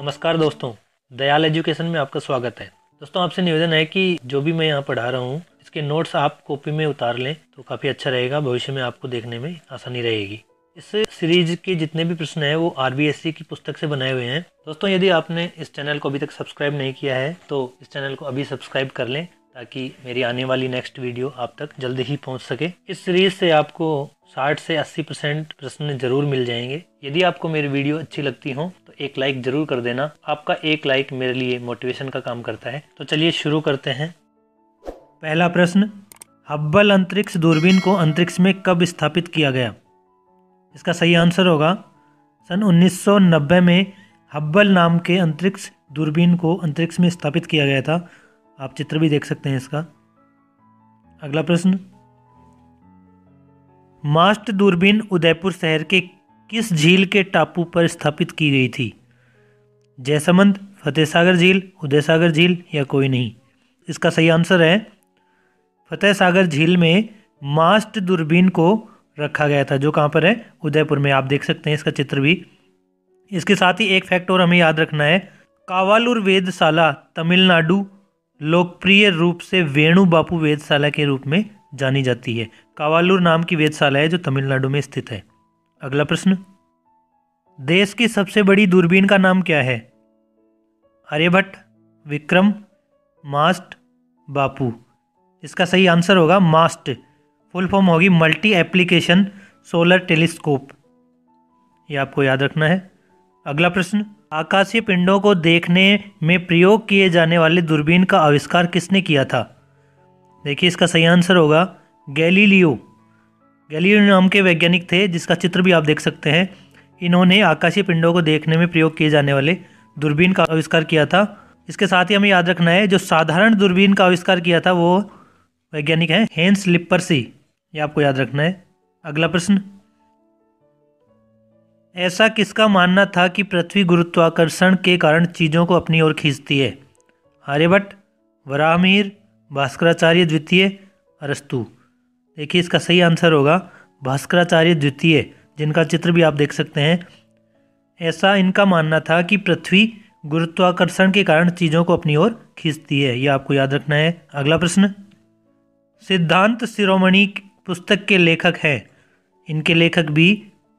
नमस्कार दोस्तों, दयाल एजुकेशन में आपका स्वागत है। दोस्तों, आपसे निवेदन है कि जो भी मैं यहाँ पढ़ा रहा हूँ इसके नोट्स आप कॉपी में उतार लें तो काफ़ी अच्छा रहेगा। भविष्य में आपको देखने में आसानी रहेगी। इस सीरीज के जितने भी प्रश्न हैं वो आरबीएससी की पुस्तक से बनाए हुए हैं। दोस्तों, यदि आपने इस चैनल को अभी तक सब्सक्राइब नहीं किया है तो इस चैनल को अभी सब्सक्राइब कर लें ताकि मेरी आने वाली नेक्स्ट वीडियो आप तक जल्दी ही पहुँच सके। इस सीरीज से आपको 60 से 80% प्रश्न जरूर मिल जाएंगे। यदि आपको मेरी वीडियो अच्छी लगती हो तो एक लाइक जरूर कर देना। आपका एक लाइक मेरे लिए मोटिवेशन का काम करता है। तो चलिए शुरू करते हैं। पहला प्रश्न, हब्बल अंतरिक्ष दूरबीन को अंतरिक्ष में कब स्थापित किया गया? इसका सही आंसर होगा सन 1990 में हब्बल नाम के अंतरिक्ष दूरबीन को अंतरिक्ष में स्थापित किया गया था। आप चित्र भी देख सकते हैं इसका। अगला प्रश्न, मास्ट दूरबीन उदयपुर शहर के किस झील के टापू पर स्थापित की गई थी? जयसमंद, फतेह सागर झील, उदय सागर झील या कोई नहीं? इसका सही आंसर है फतेह सागर झील में मास्ट दूरबीन को रखा गया था, जो कहाँ पर है? उदयपुर में। आप देख सकते हैं इसका चित्र भी। इसके साथ ही एक फैक्ट और हमें याद रखना है, कावालूर वेधशाला तमिलनाडु लोकप्रिय रूप से वेणु बापू वेधशाला के रूप में जानी जाती है। कावालूर नाम की वेधशाला है जो तमिलनाडु में स्थित है। अगला प्रश्न, देश की सबसे बड़ी दूरबीन का नाम क्या है? आर्यभट्ट, विक्रम, मास्ट, बापू? इसका सही आंसर होगा मास्ट। फुल फॉर्म होगी मल्टी एप्लीकेशन सोलर टेलीस्कोप। ये आपको याद रखना है। अगला प्रश्न, आकाशीय पिंडों को देखने में प्रयोग किए जाने वाले दूरबीन का आविष्कार किसने किया था? देखिए, इसका सही आंसर होगा गैलीलियो। गैलीलियो नाम के वैज्ञानिक थे, जिसका चित्र भी आप देख सकते हैं। इन्होंने आकाशीय पिंडों को देखने में प्रयोग किए जाने वाले दूरबीन का आविष्कार किया था। इसके साथ ही हमें याद रखना है, जो साधारण दूरबीन का आविष्कार किया था वो वैज्ञानिक हैं हेंस लिप्पर्सी। ये आपको याद रखना है। अगला प्रश्न, ऐसा किसका मानना था कि पृथ्वी गुरुत्वाकर्षण के कारण चीज़ों को अपनी ओर खींचती है? आर्यभट्ट, वराहमिहिर, भास्कराचार्य द्वितीय, अरस्तु? देखिए, इसका सही आंसर होगा भास्कराचार्य द्वितीय, जिनका चित्र भी आप देख सकते हैं। ऐसा इनका मानना था कि पृथ्वी गुरुत्वाकर्षण के कारण चीज़ों को अपनी ओर खींचती है। यह आपको याद रखना है। अगला प्रश्न, सिद्धांत शिरोमणि पुस्तक के लेखक हैं। इनके लेखक भी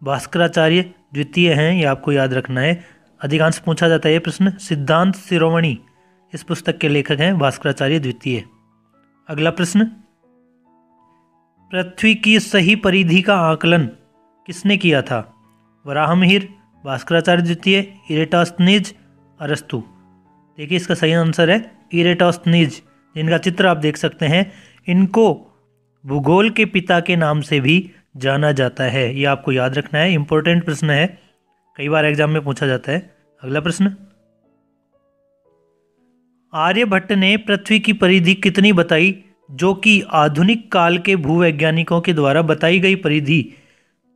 भास्कराचार्य द्वितीय हैं। ये आपको याद रखना है। अधिकांश पूछा जाता है ये प्रश्न। सिद्धांत शिरोमणि इस पुस्तक के लेखक हैं भास्कराचार्य द्वितीय। अगला प्रश्न, पृथ्वी की सही परिधि का आकलन किसने किया था? वराहमिहिर, भास्कराचार्य द्वितीय, इरेटोस्थनीज, अरस्तु? देखिए, इसका सही आंसर है इरेटोस्थनीज, जिनका चित्र आप देख सकते हैं। इनको भूगोल के पिता के नाम से भी जाना जाता है। ये आपको याद रखना है। इंपॉर्टेंट प्रश्न है, कई बार एग्जाम में पूछा जाता है। अगला प्रश्न, आर्यभट्ट ने पृथ्वी की परिधि कितनी बताई, जो कि आधुनिक काल के भूवैज्ञानिकों के द्वारा बताई गई परिधि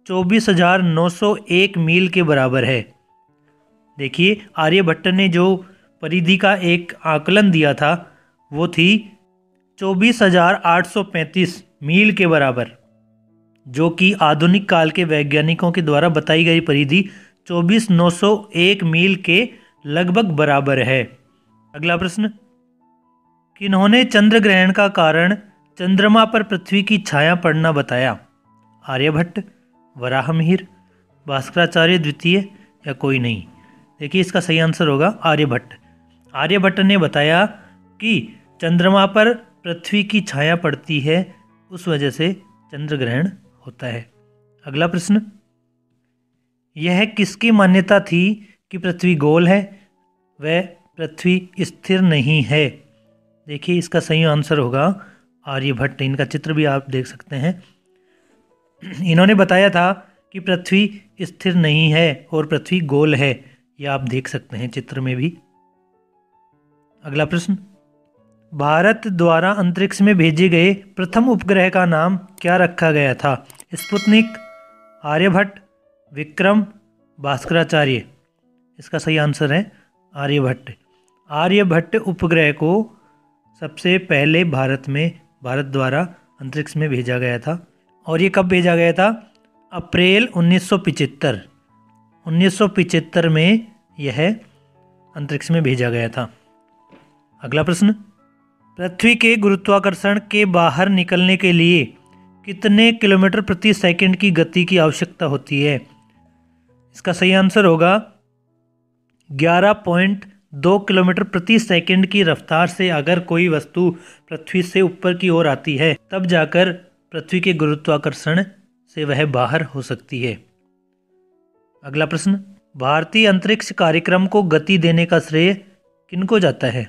24,901 मील के बराबर है? देखिए, आर्यभट्ट ने जो परिधि का एक आकलन दिया था वो थी 24,835 मील के बराबर, जो कि आधुनिक काल के वैज्ञानिकों के द्वारा बताई गई परिधि 24,901 मील के लगभग बराबर है। अगला प्रश्न, किन्होंने चंद्र ग्रहण का कारण चंद्रमा पर पृथ्वी की छाया पड़ना बताया? आर्यभट्ट, वराहमिहिर, भास्कराचार्य द्वितीय या कोई नहीं? देखिए, इसका सही आंसर होगा आर्यभट्ट। आर्यभट्ट ने बताया कि चंद्रमा पर पृथ्वी की छाया पड़ती है, उस वजह से चंद्र ग्रहण होता है। अगला प्रश्न, यह किसकी मान्यता थी कि पृथ्वी गोल है व पृथ्वी स्थिर नहीं है? देखिए, इसका सही आंसर होगा आर्यभट्ट। इनका चित्र भी आप देख सकते हैं। इन्होंने बताया था कि पृथ्वी स्थिर नहीं है और पृथ्वी गोल है। यह आप देख सकते हैं चित्र में भी। अगला प्रश्न, भारत द्वारा अंतरिक्ष में भेजे गए प्रथम उपग्रह का नाम क्या रखा गया था? स्पुतनिक, आर्यभट्ट, विक्रम, भास्कराचार्य? इसका सही आंसर है आर्यभट्ट। आर्यभट्ट उपग्रह को सबसे पहले भारत द्वारा अंतरिक्ष में भेजा गया था। और ये कब भेजा गया था? अप्रैल 1975 में यह अंतरिक्ष में भेजा गया था। अगला प्रश्न, पृथ्वी के गुरुत्वाकर्षण के बाहर निकलने के लिए कितने किलोमीटर प्रति सेकंड की गति की आवश्यकता होती है? इसका सही आंसर होगा 11.2 किलोमीटर प्रति सेकंड की रफ्तार से अगर कोई वस्तु पृथ्वी से ऊपर की ओर आती है तब जाकर पृथ्वी के गुरुत्वाकर्षण से वह बाहर हो सकती है। अगला प्रश्न, भारतीय अंतरिक्ष कार्यक्रम को गति देने का श्रेय किनको जाता है?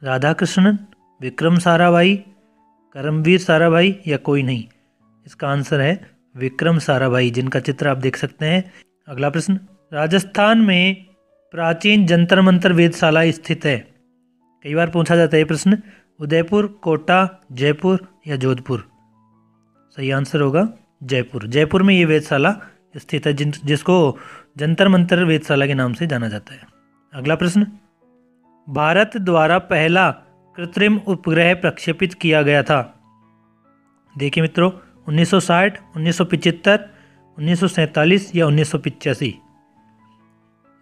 राधाकृष्णन, विक्रम साराभाई, करमवीर साराभाई या कोई नहीं? इसका आंसर है विक्रम साराभाई, जिनका चित्र आप देख सकते हैं। अगला प्रश्न, राजस्थान में प्राचीन जंतर मंतर वेधशाला स्थित है। कई बार पूछा जाता है प्रश्न, उदयपुर, कोटा, जयपुर या जोधपुर? सही आंसर होगा जयपुर। जयपुर में ये वेधशाला स्थित है जिसको जंतर मंतर वेधशाला के नाम से जाना जाता है। अगला प्रश्न, भारत द्वारा पहला कृत्रिम उपग्रह प्रक्षेपित किया गया था। देखिए मित्रों, 1960, 1975, 1947 या 1985?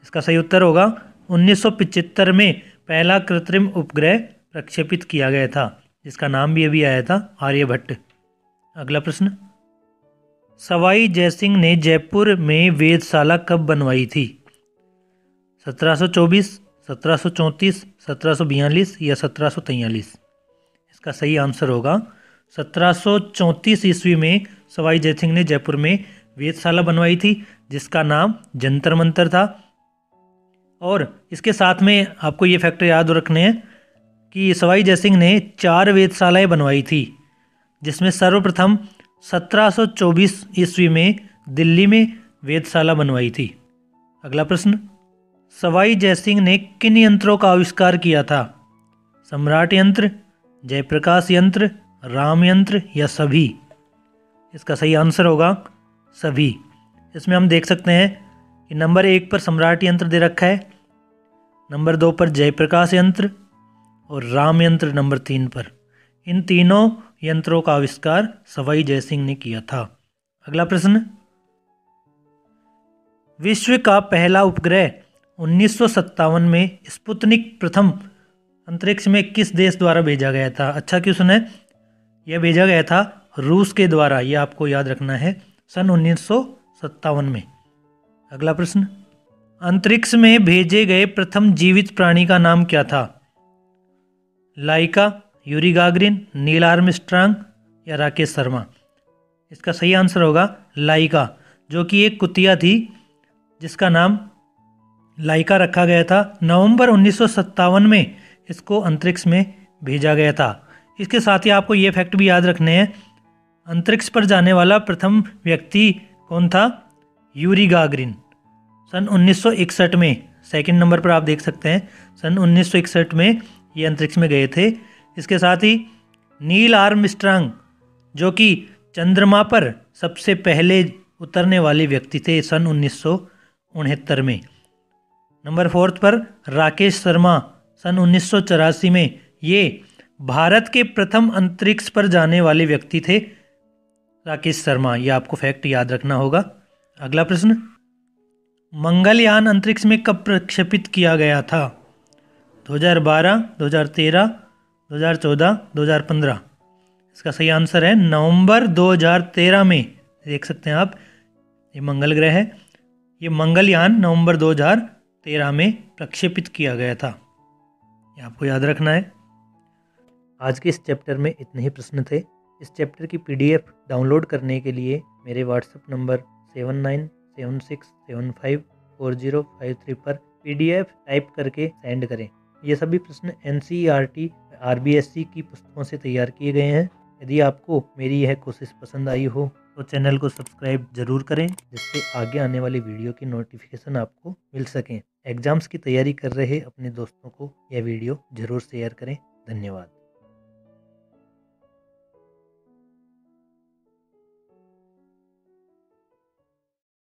इसका सही उत्तर होगा 1975 में पहला कृत्रिम उपग्रह प्रक्षेपित किया गया था, जिसका नाम भी अभी आया था आर्यभट्ट। अगला प्रश्न, सवाई जयसिंह ने जयपुर में वेधशाला कब बनवाई थी? 1724, 1734, 1742 या 1743? इसका सही आंसर होगा 1734 ईस्वी में सवाई जयसिंह ने जयपुर में वेधशाला बनवाई थी, जिसका नाम जंतर मंतर था। और इसके साथ में आपको ये फैक्टर याद रखने हैं कि सवाई जयसिंह ने 4 वेधशालाएं बनवाई थी, जिसमें सर्वप्रथम 1724 ईस्वी में दिल्ली में वेधशाला बनवाई थी। अगला प्रश्न, सवाई जयसिंह ने किन यंत्रों का आविष्कार किया था? सम्राट यंत्र, जयप्रकाश यंत्र, राम यंत्र या सभी? इसका सही आंसर होगा सभी। इसमें हम देख सकते हैं कि नंबर 1 पर सम्राट यंत्र दे रखा है, नंबर 2 पर जयप्रकाश यंत्र और राम यंत्र नंबर 3 पर। इन तीनों यंत्रों का आविष्कार सवाई जयसिंह ने किया था। अगला प्रश्न, विश्व का पहला उपग्रह 1957 में स्पुतनिक प्रथम अंतरिक्ष में किस देश द्वारा भेजा गया था? अच्छा क्वेश्चन है। यह भेजा गया था रूस के द्वारा, यह आपको याद रखना है, सन 1957 में। अगला प्रश्न, अंतरिक्ष में भेजे गए प्रथम जीवित प्राणी का नाम क्या था? लाइका, यूरी गागरिन, नील आर्मस्ट्रांग या राकेश शर्मा? इसका सही आंसर होगा लाइका, जो कि एक कुतिया थी जिसका नाम लाइका रखा गया था। नवंबर 1957 में इसको अंतरिक्ष में भेजा गया था। इसके साथ ही आपको ये फैक्ट भी याद रखने हैं, अंतरिक्ष पर जाने वाला प्रथम व्यक्ति कौन था? यूरी गागरिन, सन 1961 में। सेकंड नंबर पर आप देख सकते हैं, सन 1961 में ये अंतरिक्ष में गए थे। इसके साथ ही नील आर्मस्ट्रांग, जो कि चंद्रमा पर सबसे पहले उतरने वाले व्यक्ति थे, सन 1969 में। नंबर 4 पर राकेश शर्मा, सन 1984 में। ये भारत के प्रथम अंतरिक्ष पर जाने वाले व्यक्ति थे, राकेश शर्मा। ये आपको फैक्ट याद रखना होगा। अगला प्रश्न, मंगलयान अंतरिक्ष में कब प्रक्षेपित किया गया था? 2012, 2013, 2014, 2015? इसका सही आंसर है नवंबर 2013 में। देख सकते हैं आप, ये मंगल ग्रह है। ये मंगलयान नवंबर 2013 में प्रक्षेपित किया गया था, ये आपको याद रखना है। आज के इस चैप्टर में इतने ही प्रश्न थे। इस चैप्टर की PDF डाउनलोड करने के लिए मेरे व्हाट्सएप नंबर 7976754053 पर PDF टाइप करके सेंड करें। ये सभी प्रश्न NCERT RBSC की पुस्तकों से तैयार किए गए हैं। यदि आपको मेरी यह कोशिश पसंद आई हो तो चैनल को सब्सक्राइब जरूर करें, जिससे आगे आने वाली वीडियो की नोटिफिकेशन आपको मिल सकें। एग्जाम्स की तैयारी कर रहे अपने दोस्तों को यह वीडियो जरूर शेयर करें। धन्यवाद।